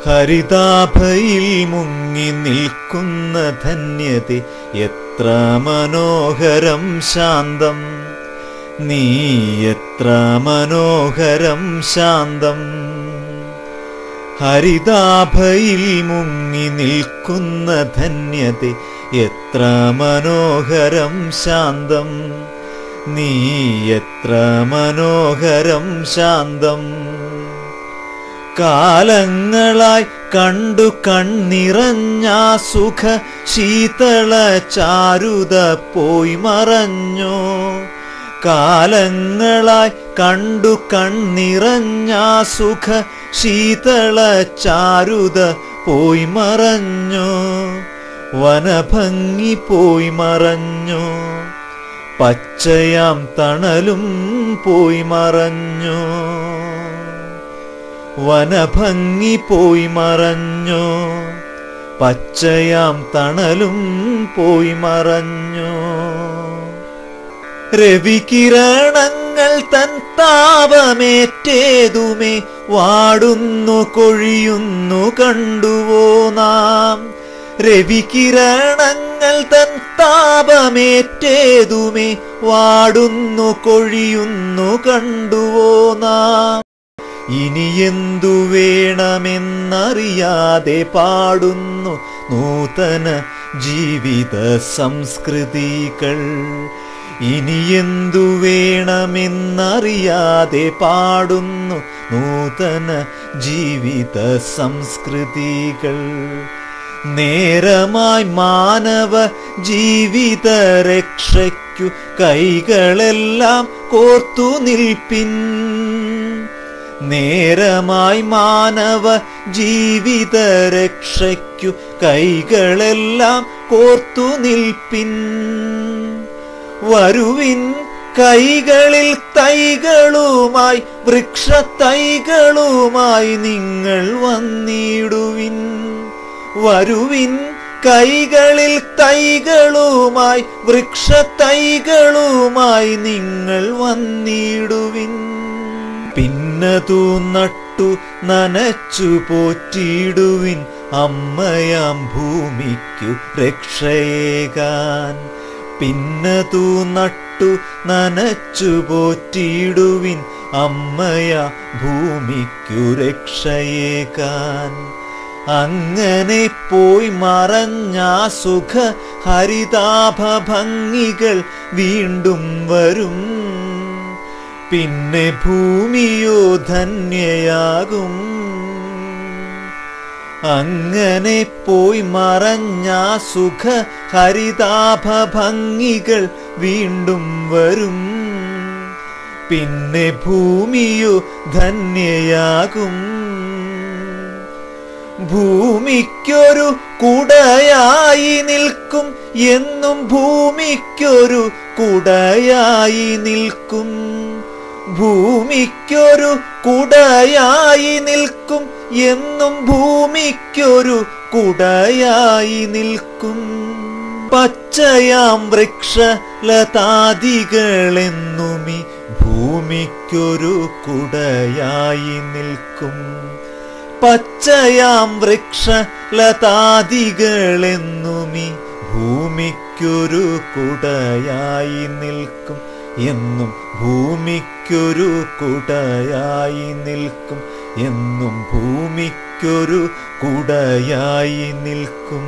ഹരിതാഭയിൽ മുങ്ങി നിൽക്കുന്ന ധന്യതേ എത്ര മനോഹരം ശാന്തം, നീ എത്ര മനോഹരം ശാന്തം. ഹരിതാഭയിൽ മുങ്ങി നിൽക്കുന്ന ധന്യതേ എത്ര മനോഹരം ശാന്തം, നീ എത്ര മനോഹരം ശാന്തം. കാലങ്ങളായി കണ്ടു കണ്ണിറഞ്ഞ സുഖ ശീതള ചാരുത പോയി മറഞ്ഞോ. കാലങ്ങളായി കണ്ടു കണ്ണിറഞ്ഞ സുഖ ശീതള ചാരുത പോയി മറഞ്ഞോ. വനഭംഗി പോയി മറഞ്ഞോ, പച്ചയാം തണലും പോയി മറഞ്ഞോ. വനഭംഗി പോയി മറഞ്ഞോ, പച്ചയാം തണലും പോയി മറഞ്ഞോ. രവികിരണങ്ങൾ തൻ താപമേറ്റേതുമേ വാടുന്നു കൊഴിയുന്നു കണ്ടുവോ നാം. രവികിരണങ്ങൾ തൻ താപമേറ്റേതുമേ വാടുന്നു കൊഴിയുന്നു കണ്ടുവോ നാം. ഇനി എന്തു വേണമെന്നറിയാതെ പാടുന്നു നൂതന ജീവിത സംസ്കൃതികൾ. ഇനി എന്തു വേണമെന്നറിയാതെ പാടുന്നു നൂതന ജീവിത സംസ്കൃതികൾ. നേരമായി മാനവ ജീവിത രക്ഷയ്ക്കു കൈകളെല്ലാം കോർത്തു നിൽപ്പിൻ. നേരമായി മാനവ ജീവിത രക്ഷയ്ക്കു കൈകളെല്ലാം കോർത്തു നിൽപ്പിൻ. വരുവിൻ കൈകളിൽ തൈകളുമായി വൃക്ഷത്തൈകളുമായി നിങ്ങൾ വന്നിടുവിൻ. വരുവിൻ കൈകളിൽ തൈകളുമായി വൃക്ഷത്തൈകളുമായി നിങ്ങൾ വന്നിടുവിൻ. പിന്നതു നട്ടു നനച്ചു പോറ്റിയിടുവിൻ അമ്മയാം ഭൂമിക്കു രക്ഷയേകാൻ. പിന്നതു നട്ടു നനച്ചു പോറ്റിയിടുവിൻ അമ്മയാ ഭൂമിക്കു രക്ഷയേകാൻ. അങ്ങനെ പോയി മറഞ്ഞ സുഖ ഹരിതാഭ ഭംഗികൾ വീണ്ടും വരും. പിന്നെ ഭൂമിയോ ധന്യയാകും. അങ്ങനെ പോയി മറഞ്ഞ സുഖ ഹരിതാഭ ഭംഗികൾ വീണ്ടും വരും. പിന്നെ ഭൂമിയോ ധന്യയാകും. ഭൂമിക്കൊരു കുടയായി നിൽക്കും എന്നും ഭൂമിക്കൊരു കുടയായി നിൽക്കും. ഭൂമിക്കൊരു കുടയായി നിൽക്കും എന്നും ഭൂമിക്കൊരു കുടയായി നിൽക്കും. പച്ചയാം വൃക്ഷലതാദികളെന്നുമീ ഭൂമിക്കൊരു കുടയായി നിൽക്കും. പച്ചയാം വൃക്ഷലതാദികളെന്നുമീ ഭൂമിക്കൊരു കുടയായി നിൽക്കും. എന്നും ഭൂമിക്കൊരു കുടയായി നിൽക്കും. എന്നും ഭൂമിക്കൊരു കുടയായി നിൽക്കും.